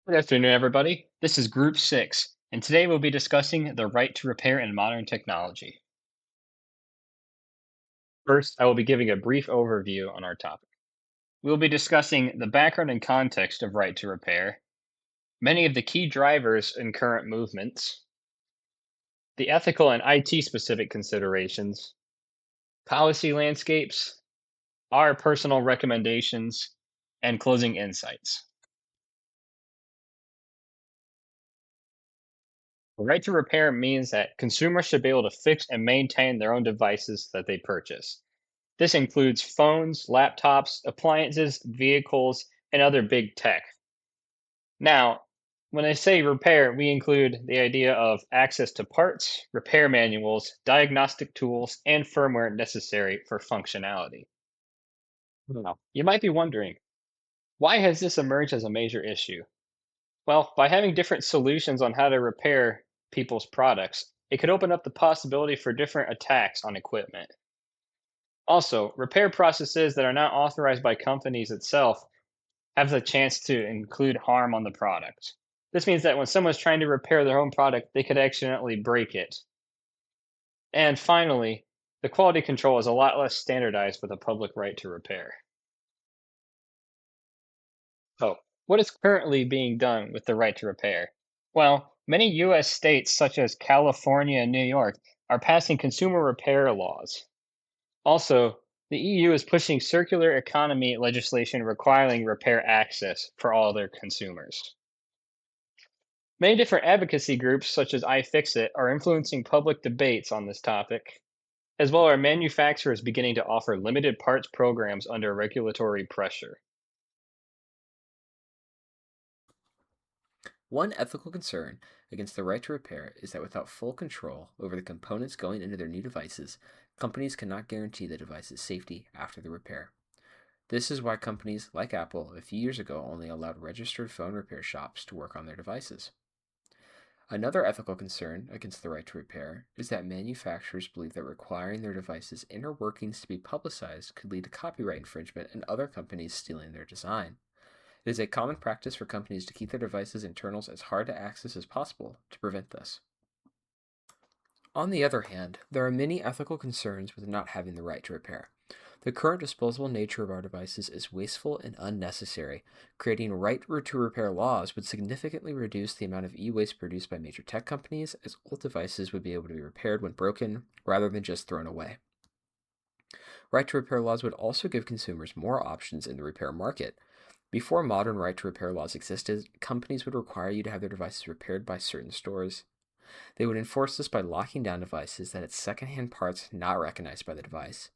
Good afternoon, everybody. This is Group 6, and today we'll be discussing the right to repair in modern technology. First, I will be giving a brief overview on our topic. We will be discussing the background and context of right to repair, many of the key drivers in current movements, the ethical and IT specific considerations, policy landscapes, our personal recommendations, and closing insights. The right to repair means that consumers should be able to fix and maintain their own devices that they purchase. This includes phones, laptops, appliances, vehicles, and other big tech. Now, when I say repair, we include the idea of access to parts, repair manuals, diagnostic tools, and firmware necessary for functionality. Now, you might be wondering, why has this emerged as a major issue? Well, by having different solutions on how to repair people's products, it could open up the possibility for different attacks on equipment. Also, repair processes that are not authorized by companies itself have the chance to include harm on the product. This means that when someone's trying to repair their own product, they could accidentally break it. And finally, the quality control is a lot less standardized with a public right to repair. So, what is currently being done with the right to repair? Well, many US states, such as California and New York, are passing consumer repair laws. Also, the EU is pushing circular economy legislation requiring repair access for all their consumers. Many different advocacy groups, such as iFixit, are influencing public debates on this topic, as well as manufacturers beginning to offer limited parts programs under regulatory pressure. One ethical concern against the right to repair is that without full control over the components going into their new devices, companies cannot guarantee the device's safety after the repair. This is why companies like Apple a few years ago only allowed registered phone repair shops to work on their devices. Another ethical concern against the right to repair is that manufacturers believe that requiring their devices' inner workings to be publicized could lead to copyright infringement and other companies stealing their design. It is a common practice for companies to keep their devices' internals as hard to access as possible to prevent this. On the other hand, there are many ethical concerns with not having the right to repair. The current disposable nature of our devices is wasteful and unnecessary. Creating right to repair laws would significantly reduce the amount of e-waste produced by major tech companies, as old devices would be able to be repaired when broken, rather than just thrown away. Right to repair laws would also give consumers more options in the repair market. Before modern right to repair laws existed, companies would require you to have their devices repaired by certain stores. They would enforce this by locking down devices that had secondhand parts not recognized by the device.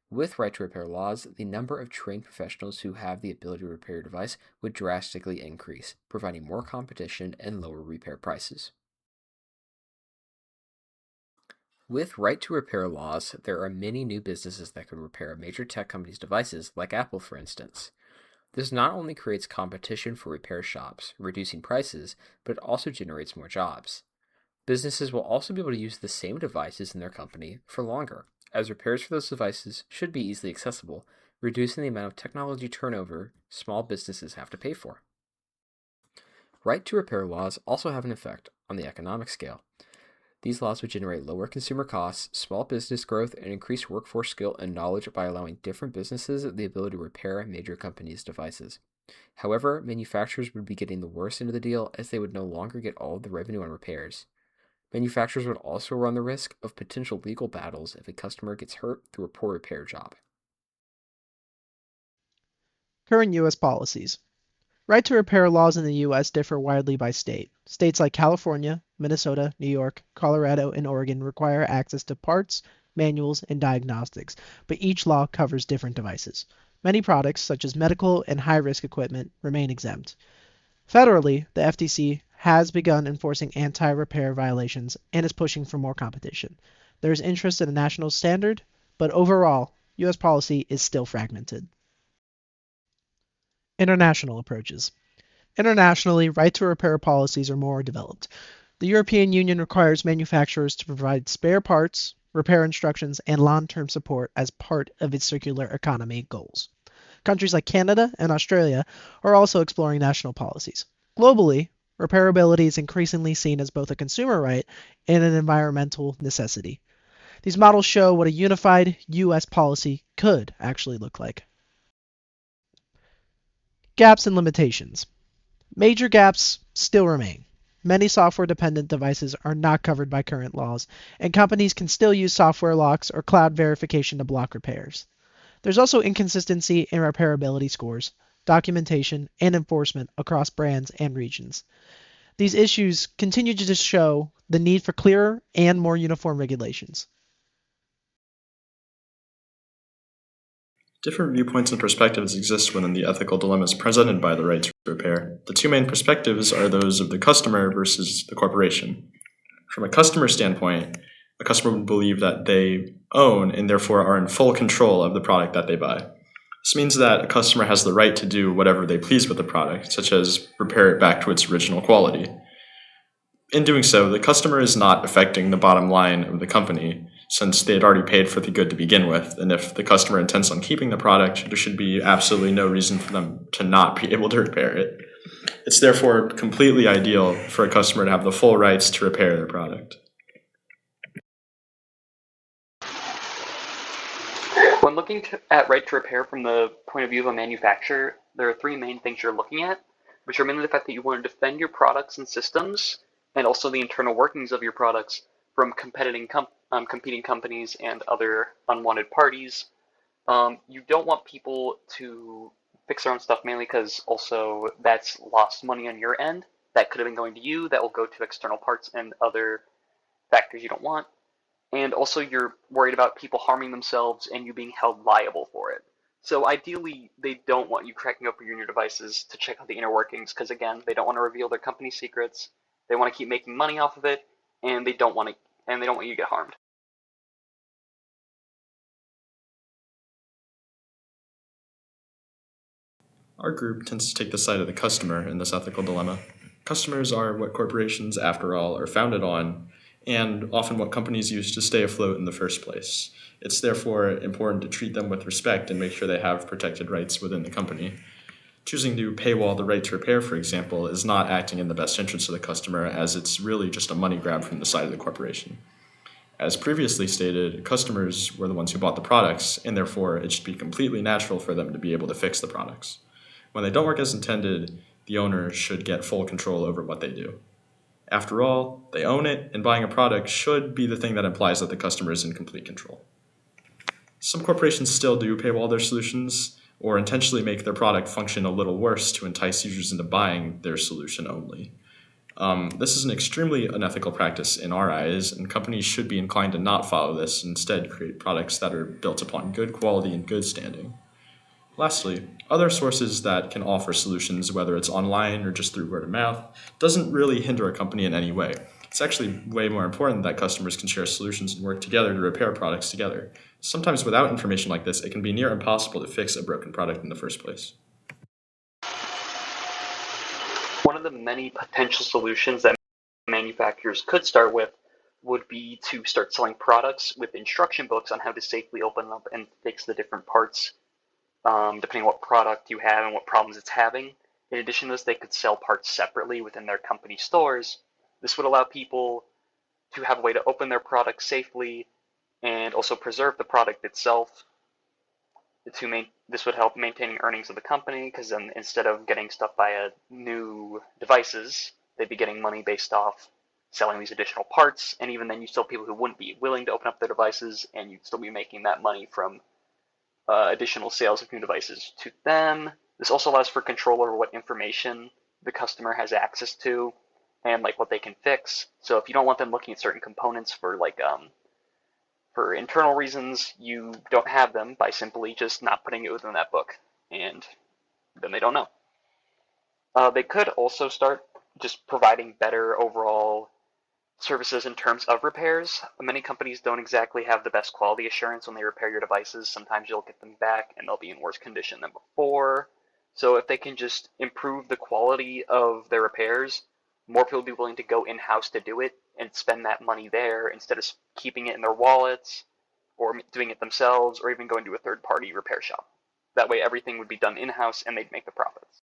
With right to repair laws, the number of trained professionals who have the ability to repair your device would drastically increase, providing more competition and lower repair prices. With right to repair laws, there are many new businesses that could repair a major tech company's devices, like Apple, for instance. This not only creates competition for repair shops, reducing prices, but it also generates more jobs. Businesses will also be able to use the same devices in their company for longer, as repairs for those devices should be easily accessible, reducing the amount of technology turnover small businesses have to pay for. Right to repair laws also have an effect on the economic scale. These laws would generate lower consumer costs, small business growth, and increase workforce skill and knowledge by allowing different businesses the ability to repair major companies' devices. However, manufacturers would be getting the worst end of the deal as they would no longer get all of the revenue on repairs. Manufacturers would also run the risk of potential legal battles if a customer gets hurt through a poor repair job. Current U.S. policies. Right to repair laws in the U.S. differ widely by state. States like California, Minnesota, New York, Colorado, and Oregon require access to parts, manuals, and diagnostics, but each law covers different devices. Many products, such as medical and high-risk equipment, remain exempt. Federally, the FTC has begun enforcing anti-repair violations and is pushing for more competition. There is interest in a national standard, but overall, U.S. policy is still fragmented. International approaches. Internationally, right to repair policies are more developed. The European Union requires manufacturers to provide spare parts, repair instructions, and long-term support as part of its circular economy goals. Countries like Canada and Australia are also exploring national policies. Globally, repairability is increasingly seen as both a consumer right and an environmental necessity. These models show what a unified US policy could actually look like. Gaps and limitations. Major gaps still remain. Many software-dependent devices are not covered by current laws, and companies can still use software locks or cloud verification to block repairs. There's also inconsistency in repairability scores, documentation, and enforcement across brands and regions. These issues continue to just show the need for clearer and more uniform regulations. Different viewpoints and perspectives exist within the ethical dilemmas presented by the right to repair. The two main perspectives are those of the customer versus the corporation. From a customer standpoint, a customer would believe that they own and therefore are in full control of the product that they buy. This means that a customer has the right to do whatever they please with the product, such as repair it back to its original quality. In doing so, the customer is not affecting the bottom line of the company, since they had already paid for the good to begin with, and if the customer intends on keeping the product, there should be absolutely no reason for them to not be able to repair it. It's therefore completely ideal for a customer to have the full rights to repair their product. When looking at right to repair from the point of view of a manufacturer, there are three main things you're looking at, which are mainly the fact that you want to defend your products and systems, and also the internal workings of your products from competing companies and other unwanted parties. You don't want people to fix their own stuff, mainly because also that's lost money on your end that could have been going to you, that will go to external parts and other factors you don't want. And also you're worried about people harming themselves and you being held liable for it. So ideally, they don't want you cracking open your devices to check out the inner workings, because again, they don't want to reveal their company secrets. They want to keep making money off of it, and they don't want you to get harmed. Our group tends to take the side of the customer in this ethical dilemma. Customers are what corporations, after all, are founded on, and often what companies use to stay afloat in the first place. It's therefore important to treat them with respect and make sure they have protected rights within the company. Choosing to paywall the right to repair, for example, is not acting in the best interest of the customer, as it's really just a money grab from the side of the corporation. As previously stated, customers were the ones who bought the products, and therefore it should be completely natural for them to be able to fix the products. When they don't work as intended, the owner should get full control over what they do. After all, they own it, and buying a product should be the thing that implies that the customer is in complete control. Some corporations still do paywall their solutions, or intentionally make their product function a little worse to entice users into buying their solution only. This is an extremely unethical practice in our eyes, and companies should be inclined to not follow this and instead create products that are built upon good quality and good standing. Lastly, other sources that can offer solutions, whether it's online or just through word of mouth, doesn't really hinder a company in any way. It's actually way more important that customers can share solutions and work together to repair products together. Sometimes without information like this, it can be near impossible to fix a broken product in the first place. One of the many potential solutions that manufacturers could start with would be to start selling products with instruction books on how to safely open up and fix the different parts, depending on what product you have and what problems it's having. In addition to this, they could sell parts separately within their company stores. This would allow people to have a way to open their product safely and also preserve the product itself. This would help maintaining earnings of the company, because then instead of getting stuff via new devices, they'd be getting money based off selling these additional parts, and even then you still have people who wouldn't be willing to open up their devices, and you'd still be making that money from additional sales of new devices to them. This also allows for control over what information the customer has access to and like what they can fix. So if you don't want them looking at certain components for for internal reasons, you don't have them by simply just not putting it within that book, and then they don't know. They could also start just providing better overall services in terms of repairs. Many companies don't exactly have the best quality assurance when they repair your devices. Sometimes you'll get them back and they'll be in worse condition than before. So if they can just improve the quality of their repairs, more people will be willing to go in-house to do it and spend that money there instead of keeping it in their wallets or doing it themselves or even going to a third-party repair shop. That way everything would be done in-house and they'd make the profits.